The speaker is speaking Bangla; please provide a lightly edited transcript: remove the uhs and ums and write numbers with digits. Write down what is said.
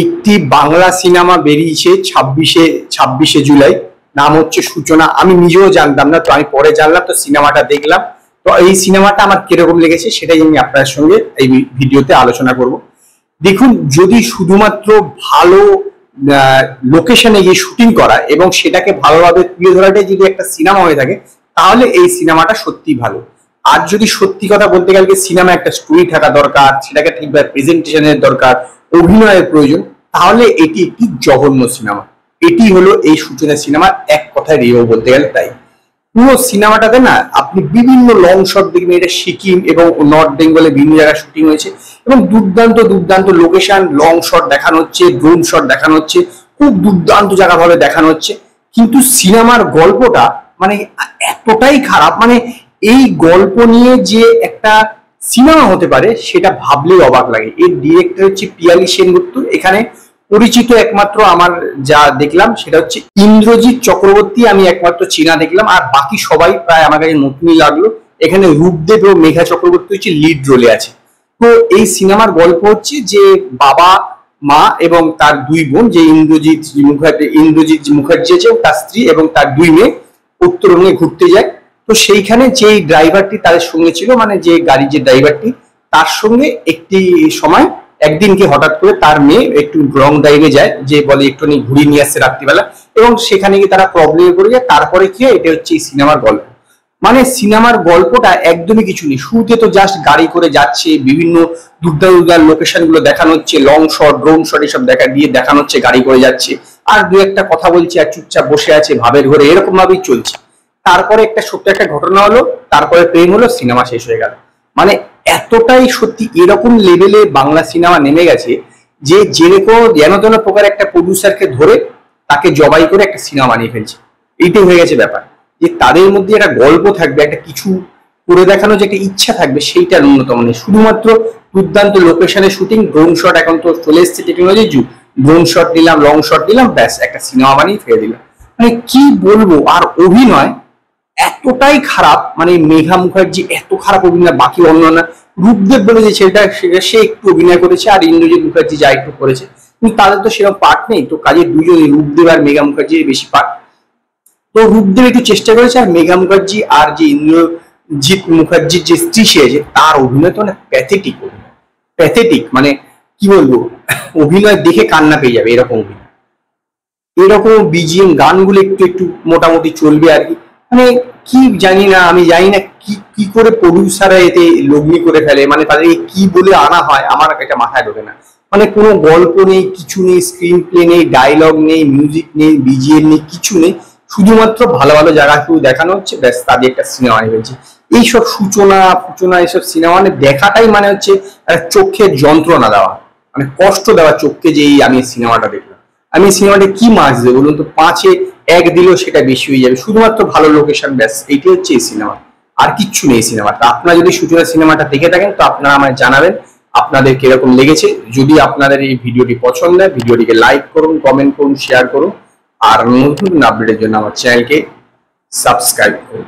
একটি বাংলা সিনেমা বেরিয়েছে 26শে জুলাই, নাম হচ্ছে সূচনা। আমি নিজেও জানতাম না, তো আমি পরে জানলাম, তো সিনেমাটা দেখলাম। তো এই সিনেমাটা আমার কিরকম লেগেছে সেটাই আমি আপনার সঙ্গে এই ভিডিওতে আলোচনা করব। দেখুন, যদি শুধুমাত্র ভালো লোকেশনে গিয়ে শুটিং করা এবং সেটাকে ভালোভাবে তুলে ধরাটাই যদি একটা সিনেমা হয়ে থাকে, তাহলে এই সিনেমাটা সত্যি ভালো। আর যদি সত্যি কথা বলতে গেলে সিনেমা একটা স্টোরি থাকা দরকার, সেটাকে ঠিকভাবে প্রেজেন্টেশনের দরকার, অভিনয়ের প্রয়োজন, তাহলে এটি একটি জঘন্য সিনেমা। এটি হলো এই সূচনা সিনেমার এক কথায় রিভিউ বলতে গেলে। তাই পুরো সিনেমাটাতে না আপনি বিভিন্ন লং শট দেখবেন, এটা সিকিম এবং নর্থ বেঙ্গলে বিভিন্ন জায়গায় শুটিং হয়েছে এবং দুর্দান্ত দুর্দান্ত লোকেশন, লং শট দেখানো হচ্ছে, ড্রোন শট দেখানো হচ্ছে, খুব দুর্দান্ত জায়গা ভাবে দেখানো হচ্ছে। কিন্তু সিনেমার গল্পটা মানে এতটাই খারাপ, মানে এই গল্প নিয়ে যে একটা সিনেমা হতে পারে সেটা ভাবলেই অবাক লাগে। এর ডিরেক্টর হচ্ছে পিয়ালি সেনগুপ্ত। এখানে পরিচিত একমাত্র আমার যা দেখলাম সেটা হচ্ছে ইন্দ্রজিৎ চক্রবর্তী, আমি একমাত্র চীনা দেখলাম, আর বাকি সবাই প্রায় আমার কাছে নতুনই লাগলো। এখানে রূপদেব ও মেঘা চক্রবর্তী হচ্ছে লিড রোলে আছে। তো এই সিনেমার গল্প হচ্ছে যে বাবা, মা এবং তার দুই বোন, যে ইন্দ্রজিৎ মুখার্জি আছে তার স্ত্রী এবং তার দুই মেয়ে উত্তরবঙ্গে ঘুরতে যায়। তো সেইখানে যে ড্রাইভারটি তাদের সঙ্গে ছিল, মানে যে গাড়ির যে ড্রাইভারটি, তার সঙ্গে একটি সময় একদিনকে হঠাৎ করে তার মেয়ে একটু রং ড্রাইভে যায়, যে বলে একটুখানি ঘুরিয়ে নিয়ে আসছে রাত্রিবেলা, এবং সেখানে গিয়ে তারা প্রবলেমে পড়ে যায়। তারপরে কি হয়, এটা হচ্ছে এই সিনেমার গল্প। মানে সিনেমার গল্পটা একদমই কিছু নেই, শুরুতে তো জাস্ট গাড়ি করে যাচ্ছে, বিভিন্ন দুর্দান্ত লোকেশন গুলো দেখানো হচ্ছে, লং শট, ড্রোন শট এসব দেখানো হচ্ছে, গাড়ি করে যাচ্ছে আর দু একটা কথা বলছে আর চুপচাপ বসে আছে ভাবের ঘরে, এরকম ভাবেই চলছে। তারপরে একটা সত্যি একটা ঘটনা হলো, তারপরে প্রেম হলো, সিনেমা শেষ হয়ে গেল। মানে এতটাই সত্যি এরকম লেভেলে বাংলা সিনেমা নেমে গেছে যে যেরকম যেন তেন প্রকার একটা প্রডিউসারকে ধরে তাকে জবাই করে একটা সিনেমা বানিয়ে ফেলছে। এইটাই হয়ে গেছে ব্যাপার, যে তাদের মধ্যে একটা গল্প থাকবে, একটা কিছু করে দেখানো যে একটা ইচ্ছা থাকবে, সেইটা ন্যূনতম নেই। শুধুমাত্র দুর্দান্ত লোকেশনে শুটিং, ড্রোন শট, এখন তো চলে এসছে টেকনোলজির যুগ, ড্রোন শট নিলাম, লং শট নিলাম, ব্যাস একটা সিনেমা বানিয়ে ফেলে দিলাম। মানে কি বলবো। আর অভিনয় এতটাই খারাপ, মানে মেঘা মুখার্জি এত খারাপ অভিনয়, বাকি অন্যান্য রূপদেব বলে যে ছেলেটা, সে একটু অভিনয় করেছে, আর ইন্দ্রজিৎ মুখার্জি যা একটু করেছে, কিন্তু তাদের তো সেরকম পার্ট নেই। তো কাজে দুজনই, রূপদেব আর মেঘা মুখার্জির বেশি পার্ট। তো রূপদেব একটু চেষ্টা করেছে, আর মেঘা মুখার্জি আর যে ইন্দ্রজিৎ মুখার্জির যে স্ত্রী সে আছে, তার অভিনয় তো মানে প্যাথেটিক অভিনয়, প্যাথেটিক, মানে কি বলবো, অভিনয় দেখে কান্না পেয়ে যাবে এরকম অভিনয়। এরকম বিজিএম গানগুলো একটু একটু মোটামুটি চলবে আর কি। মানে কি জানি না, আমি জানি না কি কি করে প্রডিউসাররা এতে লগ্নি করে ফেলে, মানে তাদেরকে কি বলে আনা হয় আমার এটা মাথায় ঢোকে না। মানে কোনো গল্প নেই, কিছু নেই, স্ক্রিন প্লে নেই, ডায়লগ নেই, মিউজিক নেই, বিজিএম নেই, কিছু নেই, শুধুমাত্র ভালো ভালো জায়গা কেউ দেখানো হচ্ছে, ব্যাস তাদের একটা সিনেমা হয়েছে। এইসব সূচনা এইসব সিনেমা মানে দেখাটাই মানে হচ্ছে একটা চোখের যন্ত্রণা দেওয়া, মানে কষ্ট দেওয়া চোখকে, যে এই আমি সিনেমাটা দেখলাম। আমি সিনেমাটা কি মার্কস দেবো বলুন তো? 5-এ 1 দিলেও সেটা বেশি হয়ে যাবে, শুধুমাত্র ভালো লোকেশন, ব্যাস এইটাই হচ্ছে এই সিনেমা, আর কিচ্ছু নেই সিনেমাটা। আপনারা যদি সূচনা সিনেমাটা দেখে থাকেন তো আপনারা আমায় জানাবেন আপনাদের কিরকম লেগেছে। যদি আপনাদের এই ভিডিওটি পছন্দ হয়, ভিডিওটিকে লাইক করুন, কমেন্ট করুন, শেয়ার করুন, আর নতুন আপডেটের জন্য আমার চ্যানেলকে সাবস্ক্রাইব করুন।